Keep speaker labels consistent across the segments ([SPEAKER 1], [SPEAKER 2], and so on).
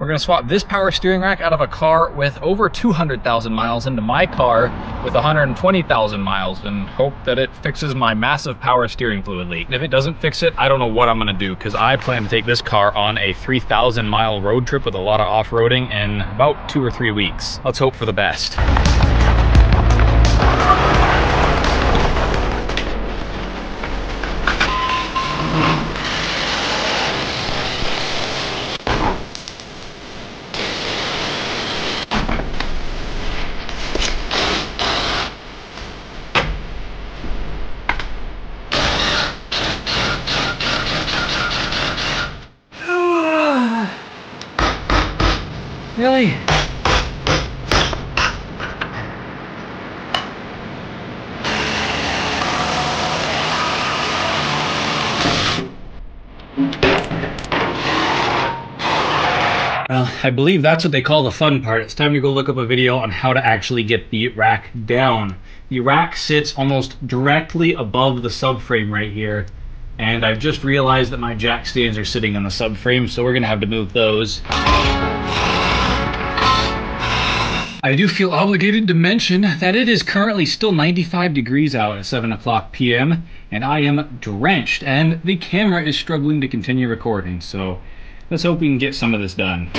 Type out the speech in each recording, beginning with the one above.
[SPEAKER 1] We're gonna swap this power steering rack out of a car with over 200,000 miles into my car with 120,000 miles and hope that it fixes my massive power steering fluid leak. And if it doesn't fix it, I don't know what I'm gonna do, because I plan to take this car on a 3,000 mile road trip with a lot of off-roading in about 2 or 3 weeks. Let's hope for the best. Really? Well, I believe that's what they call the fun part. It's time to go look up a video on how to actually get the rack down. The rack sits almost directly above the subframe right here. And I've just realized that my jack stands are sitting on the subframe, so we're gonna have to move those. I do feel obligated to mention that it is currently still 95 degrees out at 7 o'clock p.m. and I am drenched and the camera is struggling to continue recording, so let's hope we can get some of this done.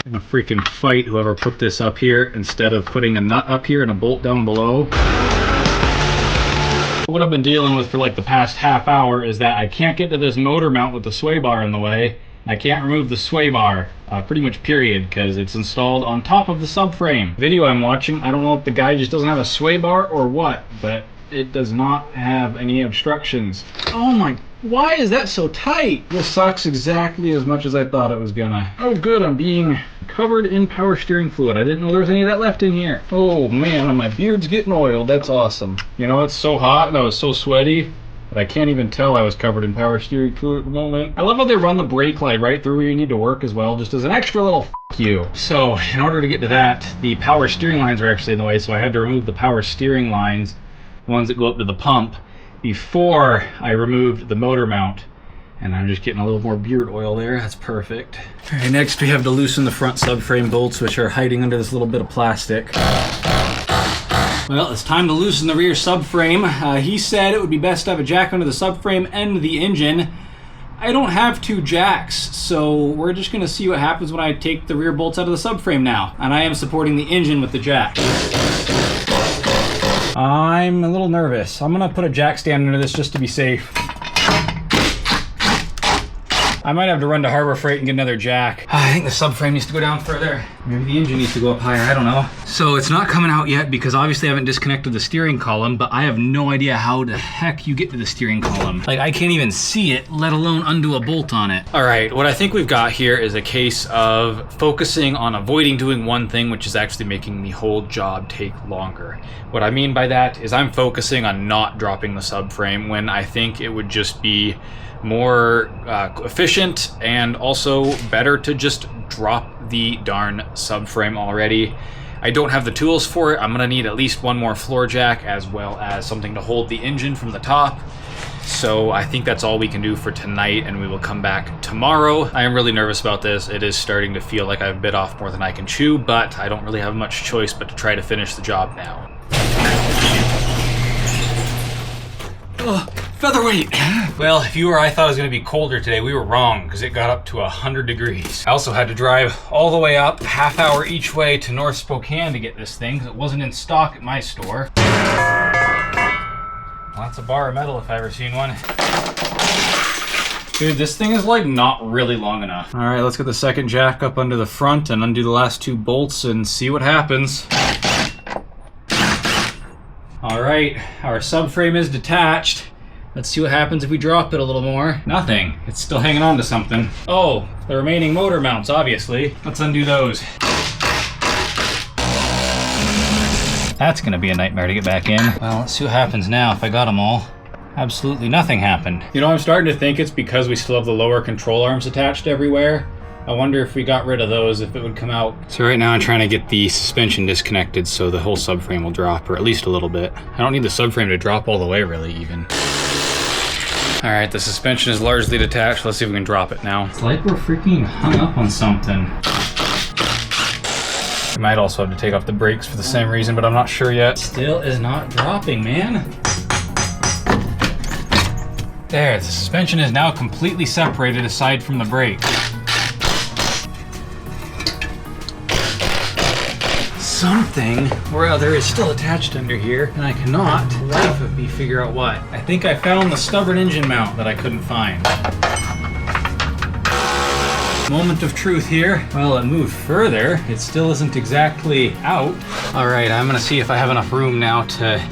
[SPEAKER 1] I'm gonna freaking fight whoever put this up here instead of putting a nut up here and a bolt down below. What I've been dealing with for like the past half hour is that I can't get to this motor mount with the sway bar in the way. I can't remove the sway bar, pretty much period, because it's installed on top of the subframe. The video I'm watching, I don't know if the guy just doesn't have a sway bar or what, but it does not have any obstructions. Oh my, why is that so tight? This sucks exactly as much as I thought it was gonna. Oh good, I'm being covered in power steering fluid. I didn't know there was any of that left in here. Oh man, my beard's getting oiled. That's awesome. You know, it's so hot and I was so sweaty that I can't even tell I was covered in power steering fluid at the moment. I love how they run the brake light right through where you need to work as well, just as an extra little f you. So in order to get to that, the power steering lines are actually in the way, so I had to remove the power steering lines, the ones that go up to the pump, before I removed the motor mount. And I'm just getting a little more beard oil there. That's perfect. All right, next we have to loosen the front subframe bolts, which are hiding under this little bit of plastic. Well, it's time to loosen the rear subframe. He said it would be best to have a jack under the subframe and the engine. I don't have 2 jacks, so we're just gonna see what happens when I take the rear bolts out of the subframe now. And I am supporting the engine with the jack. I'm a little nervous. I'm gonna put a jack stand under this just to be safe. I might have to run to Harbor Freight and get another jack. I think the subframe needs to go down further. Maybe the engine needs to go up higher, I don't know. So it's not coming out yet because obviously I haven't disconnected the steering column, but I have no idea how the heck you get to the steering column. Like, I can't even see it, let alone undo a bolt on it. All right, what I think we've got here is a case of focusing on avoiding doing one thing, which is actually making the whole job take longer. What I mean by that is I'm focusing on not dropping the subframe when I think it would just be more efficient and also better to just drop the darn subframe already. I don't have the tools for it. I'm gonna need at least one more floor jack as well as something to hold the engine from the top. So I think that's all we can do for tonight, and we will come back tomorrow. I am really nervous about this. It is starting to feel like I've bit off more than I can chew, but I don't really have much choice but to try to finish the job now. Ugh. Featherweight! Well, if you or I thought it was going to be colder today, we were wrong, because it got up to 100 degrees. I also had to drive all the way up, half hour each way to North Spokane to get this thing, because it wasn't in stock at my store. Well, that's a bar of metal if I've ever seen one. Dude, this thing is like not really long enough. All right, let's get the second jack up under the front and undo the last 2 bolts and see what happens. All right, our subframe is detached. Let's see what happens if we drop it a little more. Nothing. It's still hanging on to something. Oh, the remaining motor mounts, obviously. Let's undo those. That's gonna be a nightmare to get back in. Well, let's see what happens now if I got them all. Absolutely nothing happened. You know, I'm starting to think it's because we still have the lower control arms attached everywhere. I wonder if we got rid of those, if it would come out. So right now I'm trying to get the suspension disconnected so the whole subframe will drop, or at least a little bit. I don't need the subframe to drop all the way really even. All right, the suspension is largely detached. Let's see if we can drop it now. It's like we're freaking hung up on something. I might also have to take off the brakes for the same reason, but I'm not sure yet. Still is not dropping, man. There, the suspension is now completely separated aside from the brake. Something or other is still attached under here, and I cannot for the life of me figure out what. I think I found the stubborn engine mount that I couldn't find. Moment of truth here. Well, it moved further. It still isn't exactly out. All right, I'm gonna see if I have enough room now to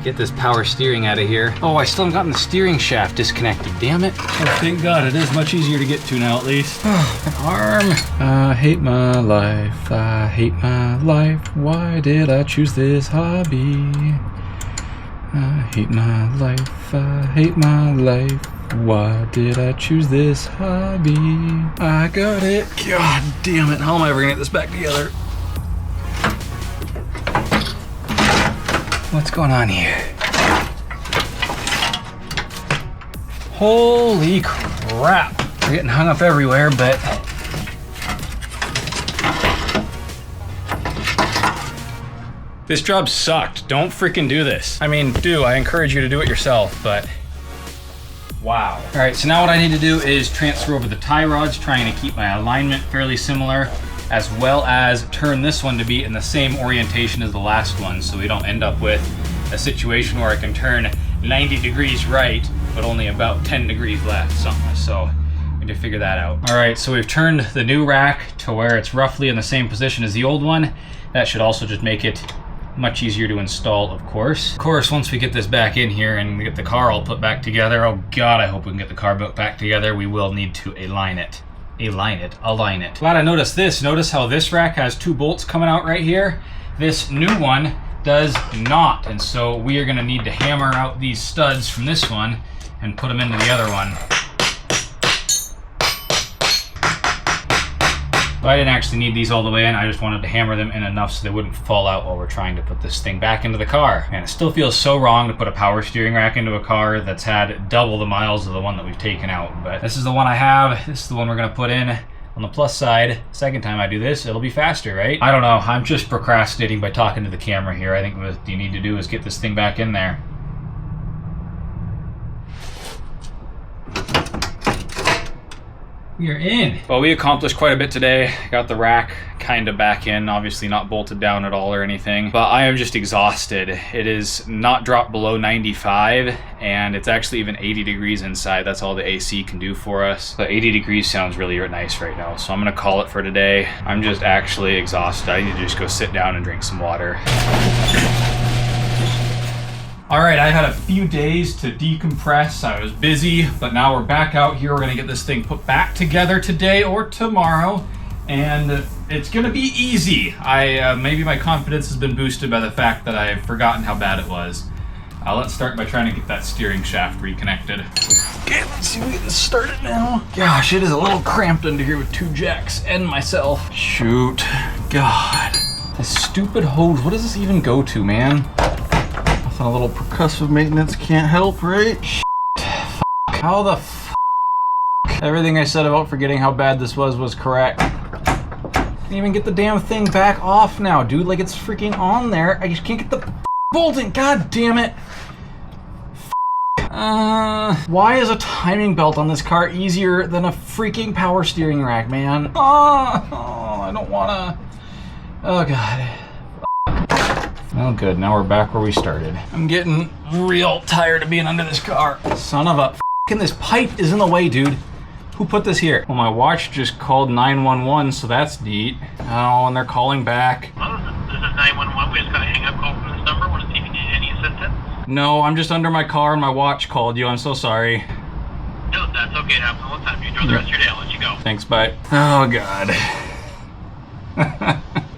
[SPEAKER 1] get this power steering out of here. Oh, I still haven't gotten the steering shaft disconnected, damn it. Oh, thank God, it is much easier to get to now at least. Oh, an arm. I hate my life, I hate my life. Why did I choose this hobby? I hate my life, I hate my life. Why did I choose this hobby? I got it. God damn it, how am I ever gonna get this back together? What's going on here? Holy crap. We're getting hung up everywhere, but this job sucked. Don't freaking do this. I mean, I encourage you to do it yourself, but wow. All right, so now what I need to do is transfer over the tie rods, trying to keep my alignment fairly similar, as well as turn this one to be in the same orientation as the last one, so we don't end up with a situation where I can turn 90 degrees right, but only about 10 degrees left, something. So I need to figure that out. All right, so we've turned the new rack to where it's roughly in the same position as the old one. That should also just make it much easier to install, of course. Of course, once we get this back in here and we get the car all put back together, oh God, I hope we can get the car built back together, we will need to align it. Align it. Glad I noticed this. Notice how this rack has 2 bolts coming out right here. This new one does not, and so we are gonna need to hammer out these studs from this one and put them into the other one. So I didn't actually need these all the way in, I just wanted to hammer them in enough so they wouldn't fall out while we're trying to put this thing back into the car. And it still feels so wrong to put a power steering rack into a car that's had double the miles of the one that we've taken out. But this is the one I have, this is the one we're gonna put in. On the plus side, second time I do this, it'll be faster, right? I don't know, I'm just procrastinating by talking to the camera here. I think what you need to do is get this thing back in there. We are in. Well, we accomplished quite a bit today. Got the rack kind of back in, obviously not bolted down at all or anything, but I am just exhausted. It is not dropped below 95, and it's actually even 80 degrees inside. That's all the AC can do for us. But 80 degrees sounds really nice right now, so I'm gonna call it for today. I'm just actually exhausted. I need to just go sit down and drink some water. All right, I had a few days to decompress. I was busy, but now we're back out here. We're gonna get this thing put back together today or tomorrow, and it's gonna be easy. Maybe my confidence has been boosted by the fact that I've forgotten how bad it was. Let's start by trying to get that steering shaft reconnected. Okay, let's see if we get this started now. Gosh, it is a little cramped under here with 2 jacks and myself. Shoot, God. This stupid hose, what does this even go to, man?
[SPEAKER 2] A little percussive maintenance can't help, right?
[SPEAKER 1] Shit. How the f***? Everything I said about forgetting how bad this was correct. Can't even get the damn thing back off now, dude. Like, it's freaking on there. I just can't get the bolting. God damn it. Why is a timing belt on this car easier than a freaking power steering rack, man? I don't wanna. Oh, God. Oh good, now we're back where we started. I'm getting real tired of being under this car. Son of a f***ing, this pipe is in the way, dude. Who put this here? Well, my watch just called 911, so that's neat. Oh, and they're calling back.
[SPEAKER 3] Well, this is 911. We just got a hang-up call from this number. Want to see if you need any assistance?
[SPEAKER 1] No, I'm just under my car and my watch called you. I'm so sorry.
[SPEAKER 3] No, that's okay. It happens all the time. You enjoy the rest of your day. I'll let you go.
[SPEAKER 1] Thanks, bye. Oh, God.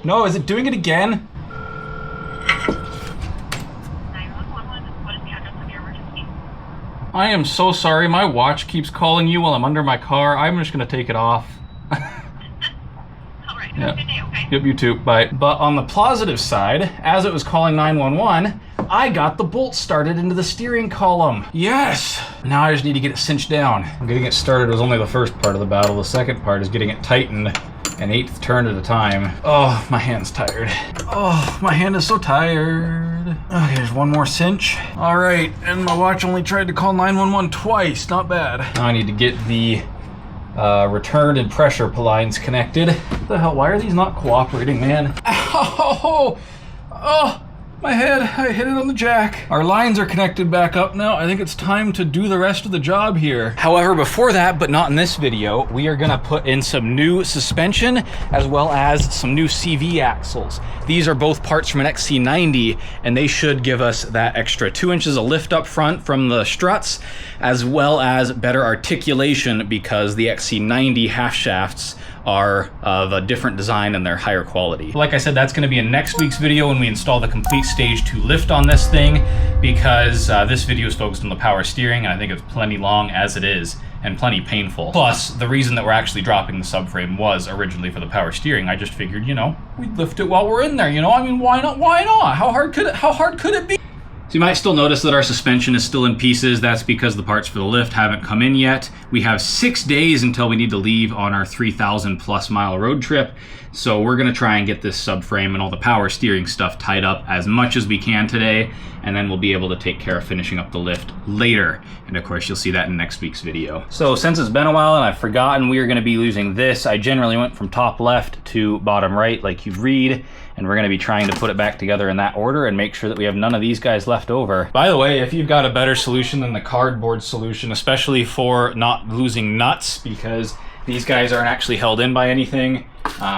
[SPEAKER 1] No, is it doing it again? I am so sorry. My watch keeps calling you while I'm under my car. I'm just gonna take it off. Yeah. Yep, you too. Bye. But on the positive side, as it was calling 911, I got the bolt started into the steering column. Yes! Now I just need to get it cinched down. Getting it started was only the first part of the battle. The second part is getting it tightened an 1/8 turn at a time. Oh, my hand's tired. Oh, my hand is so tired. Okay, there's one more cinch. All right, and my watch only tried to call 911 twice. Not bad. Now I need to get the return and pressure lines connected. What the hell? Why are these not cooperating, man? Ow! Oh! My head, I hit it on the jack. Our lines are connected back up now. I think it's time to do the rest of the job here. However, before that, but not in this video, we are gonna put in some new suspension as well as some new CV axles. These are both parts from an XC90 and they should give us that extra 2 inches of lift up front from the struts as well as better articulation because the XC90 half shafts are of a different design and they're higher quality. Like I said, that's gonna be in next week's video when we install the complete stage 2 lift on this thing because this video is focused on the power steering and I think it's plenty long as it is and plenty painful. Plus, the reason that we're actually dropping the subframe was originally for the power steering. I just figured, you know, we'd lift it while we're in there, you know? I mean, why not? Why not? How hard could it be? So you might still notice that our suspension is still in pieces. That's because the parts for the lift haven't come in yet. We have 6 days until we need to leave on our 3,000 plus mile road trip. So we're gonna try and get this subframe and all the power steering stuff tied up as much as we can today, and then we'll be able to take care of finishing up the lift later. And of course, you'll see that in next week's video. So since it's been a while and I've forgotten we are gonna be using this, I generally went from top left to bottom right like you read, and we're gonna be trying to put it back together in that order and make sure that we have none of these guys left over. By the way, if you've got a better solution than the cardboard solution, especially for not losing nuts, because these guys aren't actually held in by anything,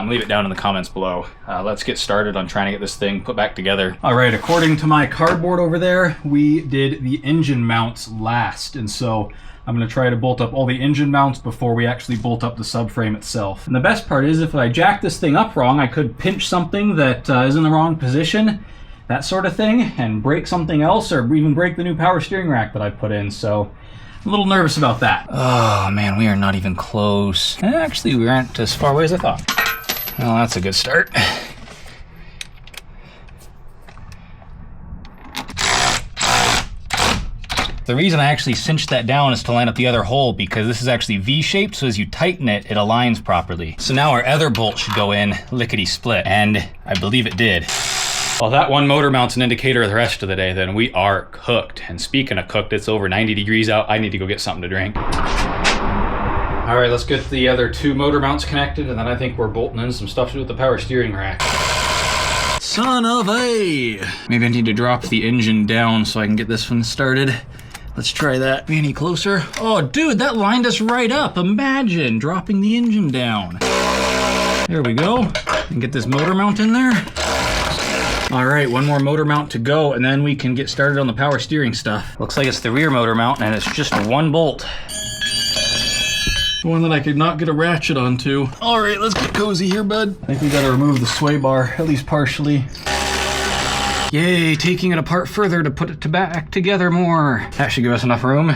[SPEAKER 1] leave it down in the comments below. Let's get started on trying to get this thing put back together. All right, according to my cardboard over there, we did the engine mounts last, and so I'm gonna try to bolt up all the engine mounts before we actually bolt up the subframe itself. And the best part is if I jack this thing up wrong, I could pinch something that is in the wrong position, that sort of thing, and break something else, or even break the new power steering rack that I put in, so I'm a little nervous about that. Oh man, we are not even close. Actually, we aren't as far away as I thought. Well, that's a good start. The reason I actually cinched that down is to line up the other hole because this is actually V-shaped, so as you tighten it, it aligns properly. So now our other bolt should go in lickety-split, and I believe it did. Well, that one motor mount's an indicator of the rest of the day, then we are cooked. And speaking of cooked, it's over 90 degrees out. I need to go get something to drink. All right, let's get the other 2 motor mounts connected, and then I think we're bolting in some stuff to do with the power steering rack. Son of a! Maybe I need to drop the engine down so I can get this one started. Let's try that. Any closer? Oh, dude, that lined us right up. Imagine dropping the engine down. There we go. And get this motor mount in there. All right, one more motor mount to go, and then we can get started on the power steering stuff. Looks like it's the rear motor mount, and it's just one bolt. One that I could not get a ratchet onto. All right, let's get cozy here, bud. I think we gotta remove the sway bar, at least partially. Yay, taking it apart further to put it back together more. That should give us enough room.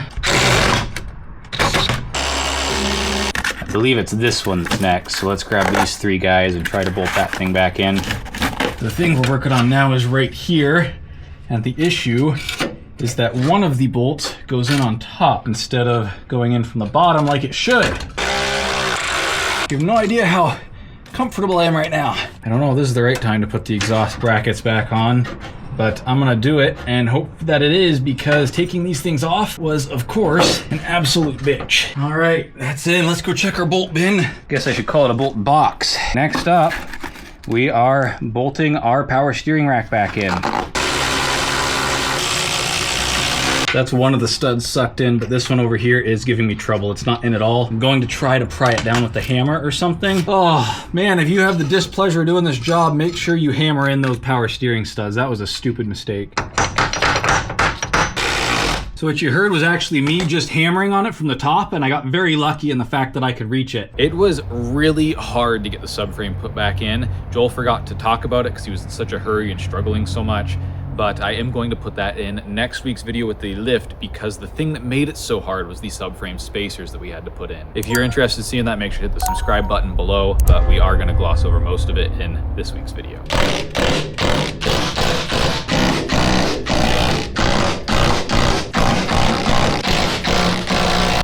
[SPEAKER 1] I believe it's this one next, so let's grab these 3 guys and try to bolt that thing back in. The thing we're working on now is right here, and the issue is that one of the bolts goes in on top instead of going in from the bottom like it should. You have no idea how comfortable I am right now. I don't know if this is the right time to put the exhaust brackets back on, but I'm gonna do it and hope that it is, because taking these things off was, of course, an absolute bitch. All right, that's in. Let's go check our bolt bin. Guess I should call it a bolt box. Next up, we are bolting our power steering rack back in. That's one of the studs sucked in, but this one over here is giving me trouble. It's not in at all. I'm going to try to pry it down with the hammer or something. Oh man, if you have the displeasure of doing this job, make sure you hammer in those power steering studs. That was a stupid mistake. So what you heard was actually me just hammering on it from the top, and I got very lucky in the fact that I could reach it. It was really hard to get the subframe put back in. Joel forgot to talk about it because he was in such a hurry and struggling so much.
[SPEAKER 4] but I am going to put that in next week's video with the lift, because the thing that made it so hard was the subframe spacers that we had to put in. If you're interested in seeing that, make sure to hit the subscribe button below, but we are going to gloss over most of it in this week's video.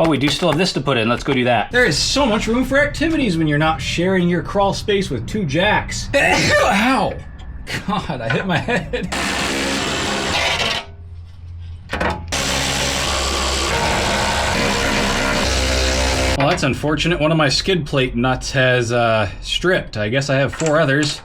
[SPEAKER 1] Oh, we do still have this to put in. Let's go do that. There is so much room for activities when you're not sharing your crawl space with 2 jacks. Ow! God, I hit my head. Well, that's unfortunate. One of my skid plate nuts has stripped. I guess I have 4 others.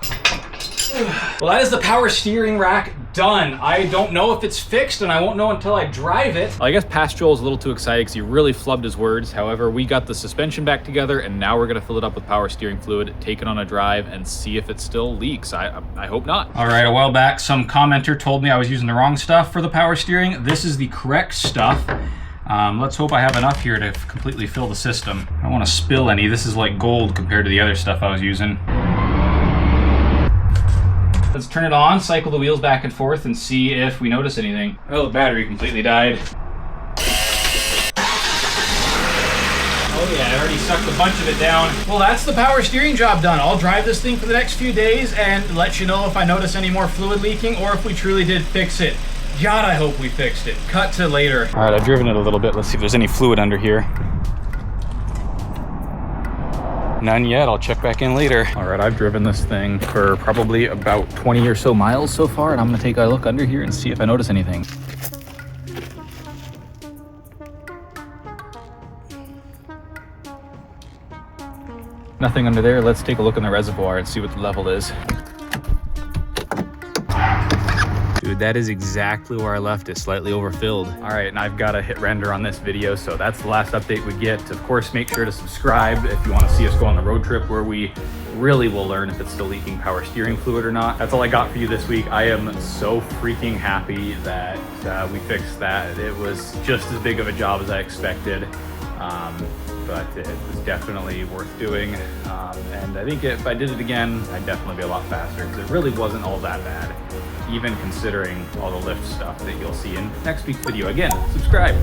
[SPEAKER 1] Well, that is the power steering rack done. I don't know if it's fixed, and I won't know until I drive it.
[SPEAKER 4] I guess past Joel's a little too excited because he really flubbed his words. However, we got the suspension back together, and now we're gonna fill it up with power steering fluid, take it on a drive, and see if it still leaks. I hope not.
[SPEAKER 1] All right, a while back, some commenter told me I was using the wrong stuff for the power steering. This is the correct stuff. Let's hope I have enough here to completely fill the system. I don't want to spill any. This is like gold compared to the other stuff I was using. Let's turn it on, cycle the wheels back and forth, and see if we notice anything. Oh, the battery completely died. Oh yeah, I already sucked a bunch of it down. Well, that's the power steering job done. I'll drive this thing for the next few days and let you know if I notice any more fluid leaking or if we truly did fix it. God, I hope we fixed it. Cut to later. All right, I've driven it a little bit. Let's see if there's any fluid under here. None yet. I'll check back in later. All right, I've driven this thing for probably about 20 or so miles so far, and I'm gonna take a look under here and see if I notice anything. Nothing under there. Let's take a look in the reservoir and see what the level is. Dude, that is exactly where I left it, slightly overfilled. All right, and I've got to hit render on this video, so that's the last update we get. Of course, make sure to subscribe if you want to see us go on the road trip where we really will learn if it's still leaking power steering fluid or not. That's all I got for you this week. I am so freaking happy that we fixed that. It was just as big of a job as I expected. But it was definitely worth doing. And I think if I did it again, I'd definitely be a lot faster because it really wasn't all that bad, even considering all the lift stuff that you'll see in next week's video. Again, subscribe.